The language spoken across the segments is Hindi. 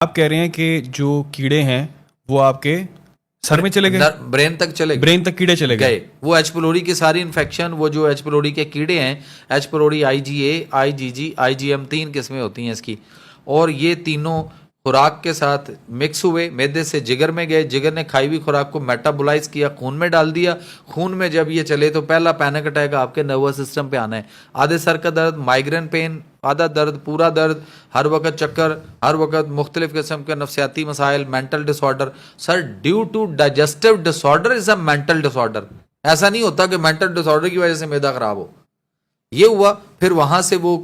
आप कह रहे हैं कि जो कीड़े हैं वो आपके सर में चले गए, ब्रेन तक चले गए, ब्रेन तक कीड़े चले गए। वो एच पिलोरी की सारी इन्फेक्शन, वो जो एच पिलोरी के कीड़े हैं, H pylori IgA, IgG, IgM, 3 किस्में होती हैं इसकी, और ये तीनों खुराक के साथ मिक्स हुए, मैदे से जिगर में गए, जिगर ने खाई हुई खुराक को मेटाबोलाइज किया, खून में डाल दिया। खून में जब ये चले तो पहला पैनिक अटैक आपके नर्वस सिस्टम पे आना है। आधे सर का दर्द, माइग्रेन पेन, आधा दर्द, पूरा दर्द, हर वक्त चक्कर, हर वक्त मुख्तलिफ किस्म के नफ्सियाती मसाइल, mental disorder. Sir, due to digestive disorder is a mental disorder. ऐसा नहीं होता कि मेंटल डिसऑर्डर की वजह से मैदा खराब हो। ये हुआ, फिर वहां से वो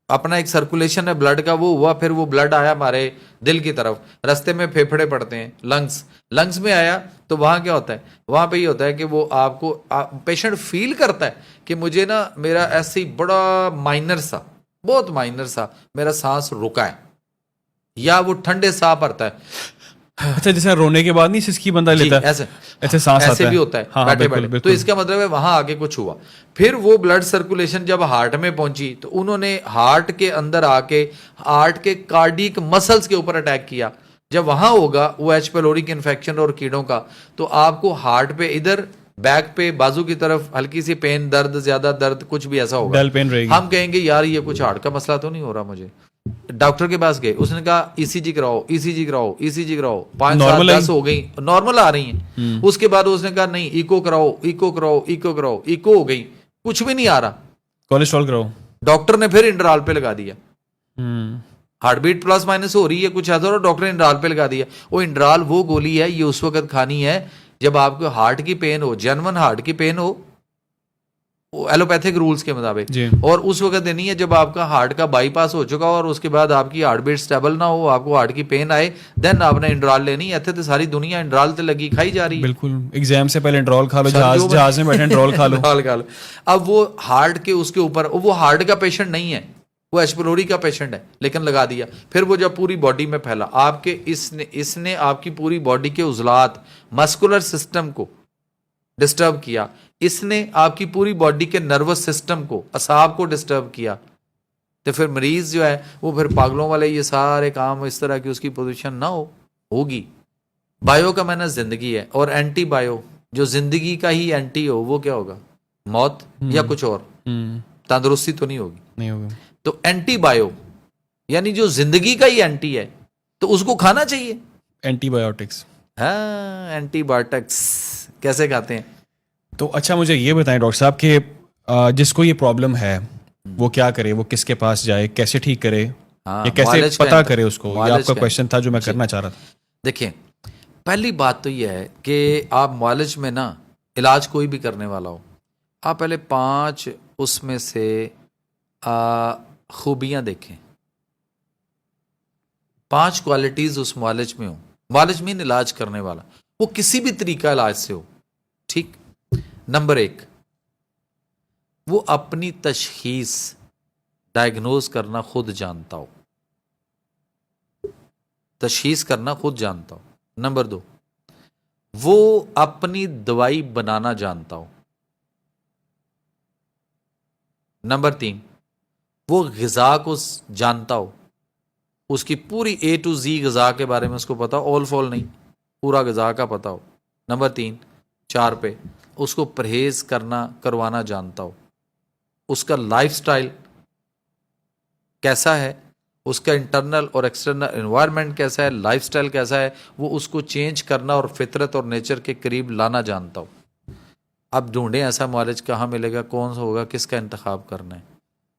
अपना एक सर्कुलेशन है ब्लड का, वो हुआ, फिर वो ब्लड आया हमारे दिल की तरफ, रास्ते में फेफड़े पड़ते हैं, लंग्स में आया, तो वहां क्या होता है, वहां पे ये होता है कि वो आपको पेशेंट फील करता है कि मुझे ना मेरा ऐसे ही बड़ा माइनर सा, बहुत माइनर सा मेरा सांस रुका है, या वो ठंडे साह पड़ता है। अच्छा, जैसे रोने के बाद नहीं सिसकी बंदा लेता है, ऐसे सांस आता ऐसे है। भी होता है, हाँ, बैठे बिल्कुल, बैठे। तो बिल्कुल। इसका मतलब है वहां आगे कुछ हुआ। फिर वो ब्लड सर्कुलेशन जब हार्ट में पहुंची तो उन्होंने हार्ट के अंदर आके हार्ट के कार्डियक मसल्स के ऊपर अटैक किया। जब वहां होगा वो एच पेलोरी के इन्फेक्शन और कीड़ों का, तो आपको हार्ट पे, इधर बैक पे, बाजू की तरफ हल्की सी पेन, दर्द, ज्यादा दर्द, कुछ भी ऐसा होगा, डल पेन रहेगी। हम कहेंगे यार ये कुछ हार्ट का मसला तो नहीं हो रहा मुझे। डॉक्टर के पास गए, उसने कहा ईसीजी कराओ, ईसीजी कराओ, ईसीजी कराओ, 5 7 10 हो गई, नॉर्मल आ रही हैं। उसके बाद उसने कहा नहीं, इको कराओ, इको कराओ, इको कराओ, इको हो गई, कुछ भी नहीं आ रहा, कोलेस्ट्रॉल कराओ। डॉक्टर ने फिर इंडराल पे लगा दिया। हार्ट बीट प्लस माइनस हो रही है, कुछ ऐसा, और डॉक्टर ने इंडराल पे लगा दिया। वो इंडराल वो गोली है, ये उस वक्त खानी है जब आपको हार्ट की पेन हो, जेन्युइन हार्ट की पेन हो, एलोपैथिक रूल्स के मुताबिक, और उस वक्त देनी है जब आपका हार्ट का बाईपास हो चुका हो और उसके बाद आपकी हार्ट बीट स्टेबल ना हो, आपको हार्ट की पेन आए, देन आपने इंड्रॉल लेनी है। तो सारी दुनिया इंड्रॉल ते लगी खाई जा रही है। बिल्कुल, एग्जाम से पहले इंड्रॉल खा लो, जहाज में बैठे इंड्रॉल खा लो। खा लो। अब वो हार्ट के उसके ऊपर, वो हार्ट का पेशेंट नहीं है, वो एच पिलोरी का पेशेंट है, लेकिन लगा दिया। फिर वो जब पूरी बॉडी में फैला, आपके इसने आपकी पूरी बॉडी के उजलात, मस्कुलर सिस्टम को डिस्टर्ब किया, इसने आपकी पूरी बॉडी के नर्वस सिस्टम को, असाब को डिस्टर्ब किया, तो फिर मरीज जो है वो फिर पागलों वाले ये सारे काम इस तरह की उसकी पोजीशन ना होगी। बायो का माना जिंदगी है, और एंटी बायो जो जिंदगी का ही एंटी हो, वो क्या होगा, मौत या कुछ और, तंदुरुस्ती तो नहीं होगी, नहीं होगी। तो एंटी बायो यानी जो जिंदगी का ही एंटी है, तो उसको खाना चाहिए। एंटीबायोटिक्स। हाँ, एंटीबायोटिक्स कैसे खाते हैं? तो अच्छा, मुझे ये बताएं डॉक्टर साहब कि जिसको ये प्रॉब्लम है वो क्या करे, वो किसके पास जाए, कैसे ठीक करे, हाँ, या कैसे पता करे उसको? ये आपका क्वेश्चन था जो मैं करना चाह रहा था। देखिए, पहली बात तो ये है कि आप मुआलिज में ना, इलाज कोई भी करने वाला हो, आप पहले 5 उसमें से खूबियां देखें, 5 क्वालिटीज उस मुआलिज में हो। मुआलिज में इलाज करने वाला वो किसी भी तरीका इलाज से हो, ठीक। नंबर 1, वो अपनी तशखीस, डायग्नोज करना खुद जानता हो, तशखीस करना खुद जानता हो। नंबर 2, वो अपनी दवाई बनाना जानता हो। नंबर 3, वो ग़िज़ा को जानता हो, उसकी पूरी A to Z ग़िज़ा के बारे में उसको पता हो, ऑल फॉल नहीं, पूरा ग़िज़ा का पता हो। नंबर 3, 4 पे उसको परहेज़ करवाना जानता हो, उसका लाइफस्टाइल कैसा है, उसका इंटरनल और एक्सटर्नल एनवायरनमेंट कैसा है, लाइफस्टाइल कैसा है, वो उसको चेंज करना और फितरत और नेचर के करीब लाना जानता हो। अब ढूंढें ऐसा मुआलिज कहाँ मिलेगा, कौन सा होगा, किसका इंतखाब करना है।